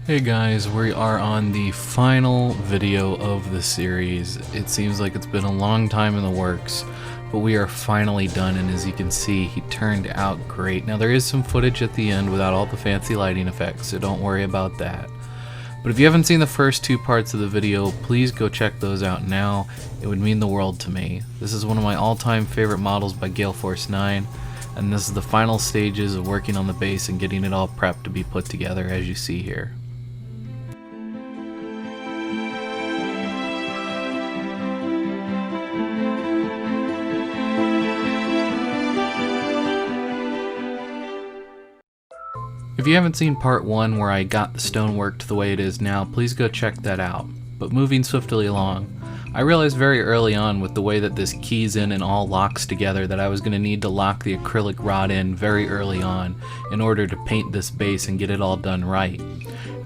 Hey guys, we are on the final video of the series. It seems like it's been a long time in the works, but we are finally done, and as you can see, he turned out great. Now there is some footage at the end without all the fancy lighting effects, so don't worry about that. But if you haven't seen the first two parts of the video, please go check those out now. It would mean the world to me. This is one of my all-time favorite models by Gale Force 9, and this is the final stages of working on the base and getting it all prepped to be put together as you see here. If you haven't seen part 1 where I got the stonework to the way it is now, please go check that out. But moving swiftly along, I realized very early on with the way that this keys in and all locks together that I was going to need to lock the acrylic rod in very early on in order to paint this base and get it all done right.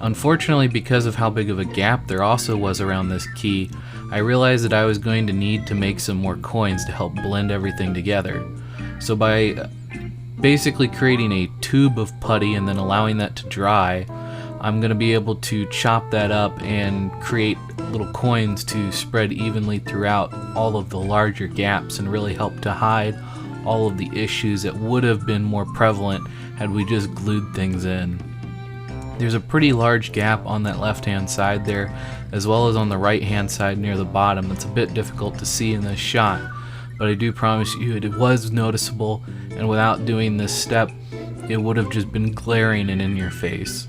Unfortunately, because of how big of a gap there also was around this key, I realized that I was going to need to make some more coins to help blend everything together. So by basically creating a tube of putty and then allowing that to dry, I'm going to be able to chop that up and create little coins to spread evenly throughout all of the larger gaps and really help to hide all of the issues that would have been more prevalent had we just glued things in. There's a pretty large gap on that left hand side there, as well as on the right hand side near the bottom. That's a bit difficult to see in this shot, but I do promise you it was noticeable, and without doing this step it would have just been glaring and in your face.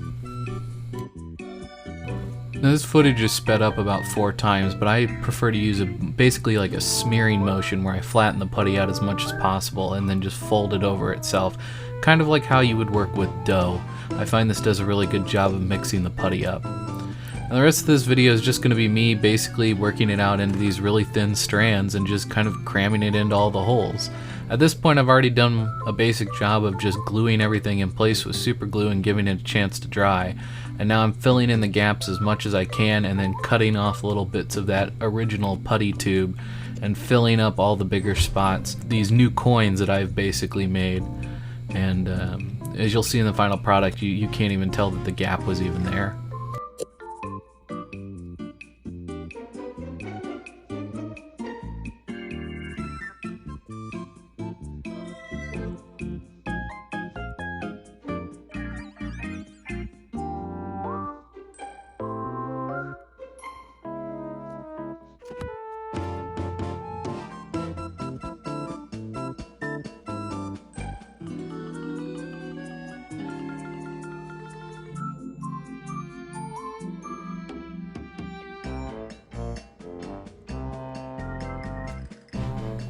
Now this footage is sped up about 4 times, but I prefer to use basically like a smearing motion where I flatten the putty out as much as possible and then just fold it over itself, kind of like how you would work with dough. I find this does a really good job of mixing the putty up. And the rest of this video is just going to be me basically working it out into these really thin strands and just kind of cramming it into all the holes. At this point I've already done a basic job of just gluing everything in place with super glue and giving it a chance to dry. And now I'm filling in the gaps as much as I can and then cutting off little bits of that original putty tube and filling up all the bigger spots, these new coins that I've basically made. And as you'll see in the final product, you can't even tell that the gap was even there.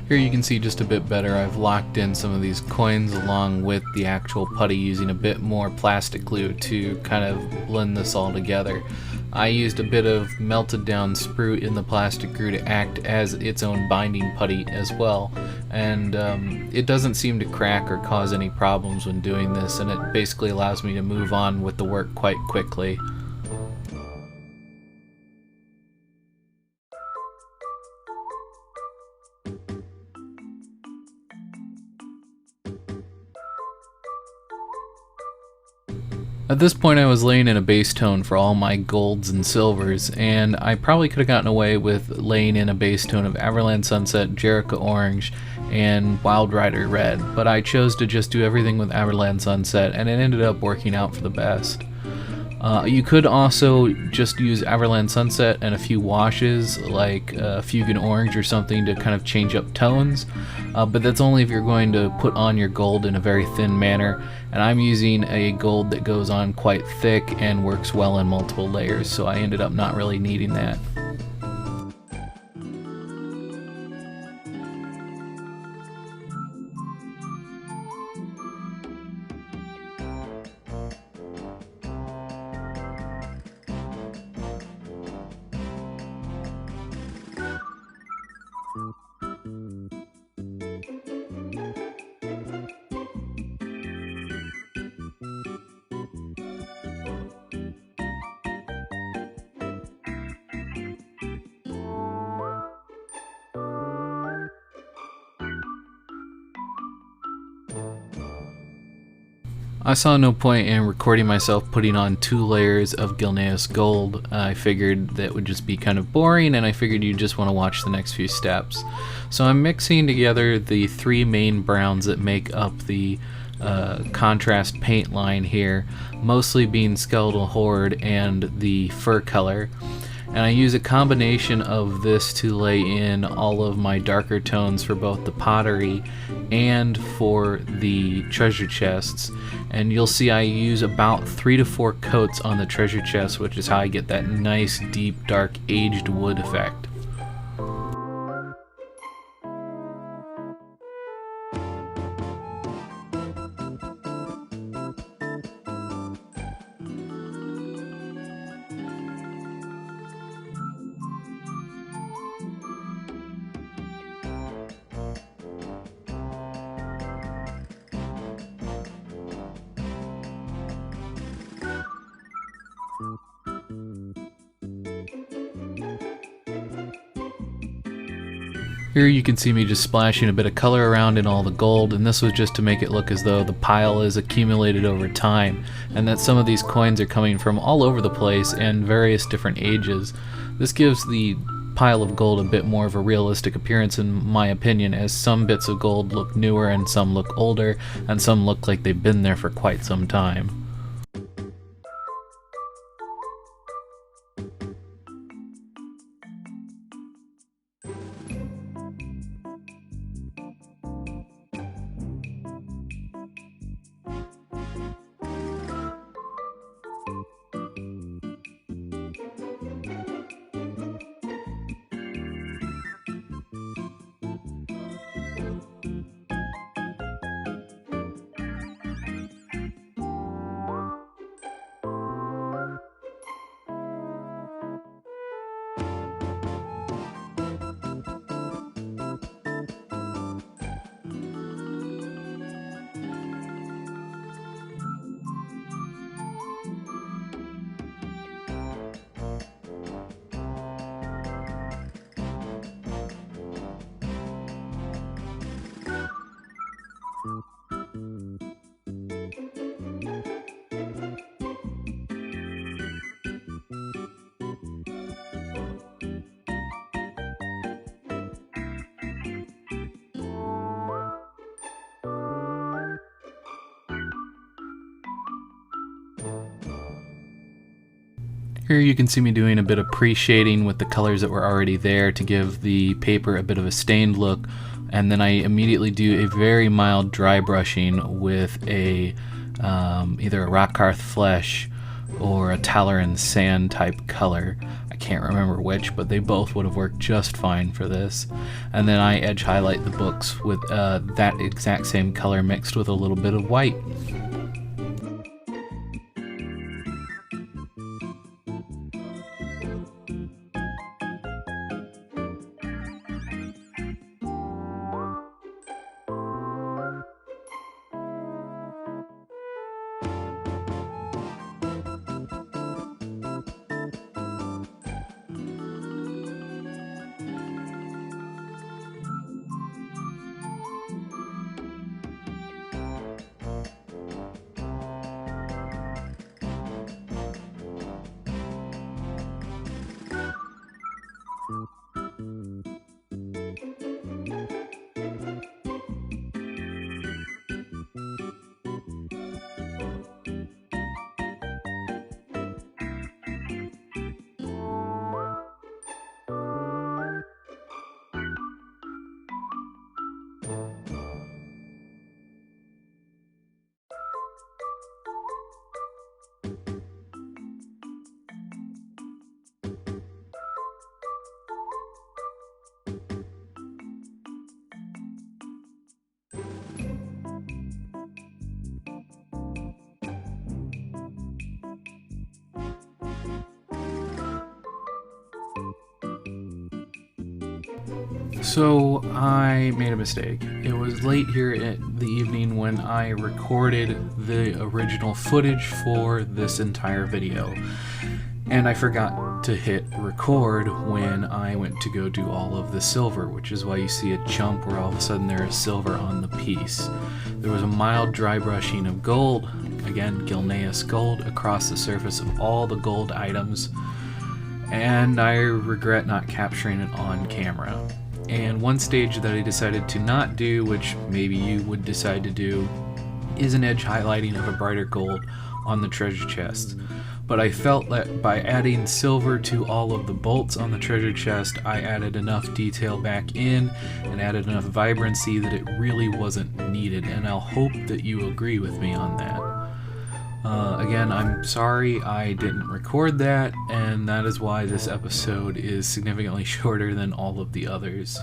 Here you can see just a bit better, I've locked in some of these coins along with the actual putty using a bit more plastic glue to kind of blend this all together. I used a bit of melted down sprue in the plastic glue to act as its own binding putty as well, and it doesn't seem to crack or cause any problems when doing this, and it basically allows me to move on with the work quite quickly. At this point I was laying in a base tone for all my golds and silvers, and I probably could have gotten away with laying in a base tone of Everland Sunset, Jericho Orange, and Wild Rider Red, but I chose to just do everything with Everland Sunset, and it ended up working out for the best. You could also just use Everland Sunset and a few washes like Fugan Orange or something to kind of change up tones, but that's only if you're going to put on your gold in a very thin manner, and I'm using a gold that goes on quite thick and works well in multiple layers, so I ended up not really needing that. I saw no point in recording myself putting on 2 layers of Gilneas gold. I figured that would just be kind of boring, and I figured you'd just want to watch the next few steps. So I'm mixing together the 3 main browns that make up the contrast paint line here, mostly being Skeletal Horde and the fur color. And I use a combination of this to lay in all of my darker tones for both the pottery and for the treasure chests. And you'll see I use about 3 to 4 coats on the treasure chest, which is how I get that nice, deep, dark, aged wood effect. Here you can see me just splashing a bit of color around in all the gold, and this was just to make it look as though the pile is accumulated over time, and that some of these coins are coming from all over the place and various different ages. This gives the pile of gold a bit more of a realistic appearance in my opinion, as some bits of gold look newer and some look older, and some look like they've been there for quite some time. Here you can see me doing a bit of pre-shading with the colors that were already there to give the paper a bit of a stained look, and then I immediately do a very mild dry brushing with a either a Rockhearth Flesh or a Talaran Sand type color. I can't remember which, but they both would have worked just fine for this. And then I edge highlight the books with that exact same color mixed with a little bit of white. So I made a mistake. It was late here in the evening when I recorded the original footage for this entire video, and I forgot to hit record when I went to go do all of the silver, which is why you see a chunk where all of a sudden there is silver on the piece. There was a mild dry brushing of gold, again, Gilneas gold across the surface of all the gold items, and I regret not capturing it on camera. And one stage that I decided to not do, which maybe you would decide to do, is an edge highlighting of a brighter gold on the treasure chest. But I felt that by adding silver to all of the bolts on the treasure chest, I added enough detail back in and added enough vibrancy that it really wasn't needed, and I'll hope that you agree with me on that. Again, I'm sorry I didn't record that, and that is why this episode is significantly shorter than all of the others.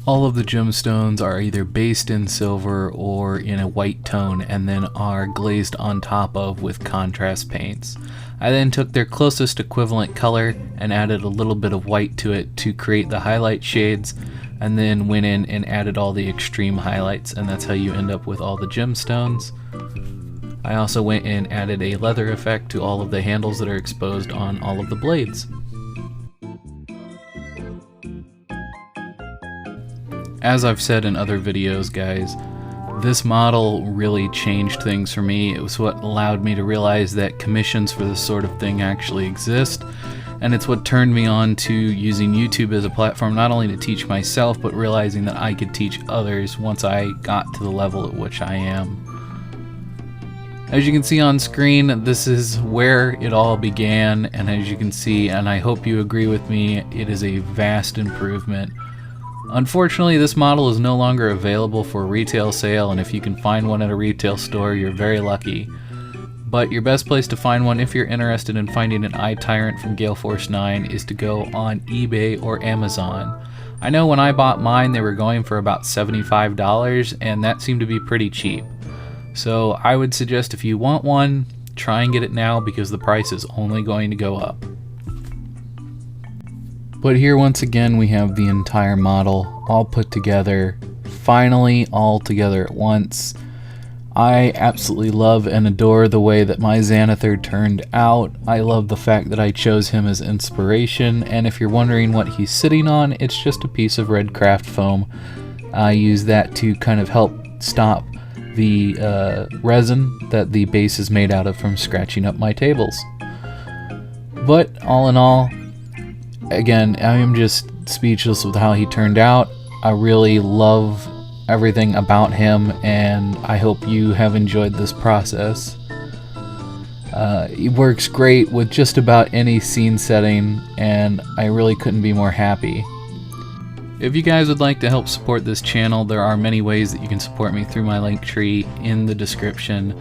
All of the gemstones are either based in silver or in a white tone and then are glazed on top of with contrast paints. I then took their closest equivalent color and added a little bit of white to it to create the highlight shades, and then went in and added all the extreme highlights, and that's how you end up with all the gemstones. I also went and added a leather effect to all of the handles that are exposed on all of the blades. As I've said in other videos, guys, this model really changed things for me. It was what allowed me to realize that commissions for this sort of thing actually exist, and it's what turned me on to using YouTube as a platform not only to teach myself, but realizing that I could teach others once I got to the level at which I am. As you can see on screen, this is where it all began, and as you can see, and I hope you agree with me, it is a vast improvement. Unfortunately, this model is no longer available for retail sale, and if you can find one at a retail store, you're very lucky. But your best place to find one if you're interested in finding an Eye Tyrant from Gale Force 9 is to go on eBay or Amazon. I know when I bought mine, they were going for about $75, and that seemed to be pretty cheap. So I would suggest if you want one, try and get it now because the price is only going to go up. But here once again we have the entire model all put together, finally all together at once. I absolutely love and adore the way that my Xanathar turned out. I love the fact that I chose him as inspiration, and if you're wondering what he's sitting on, it's just a piece of red craft foam. I use that to kind of help stop the resin that the base is made out of from scratching up my tables. But all in all, again, I am just speechless with how he turned out. I really love everything about him, and I hope you have enjoyed this process. He works great with just about any scene setting, and I really couldn't be more happy. If you guys would like to help support this channel, there are many ways that you can support me through my link tree in the description.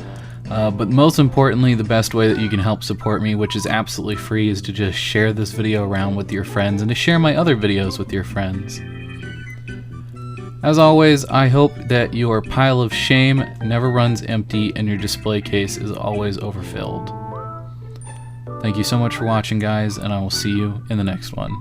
But most importantly, the best way that you can help support me, which is absolutely free, is to just share this video around with your friends and to share my other videos with your friends. As always, I hope that your pile of shame never runs empty and your display case is always overfilled. Thank you so much for watching, guys, and I will see you in the next one.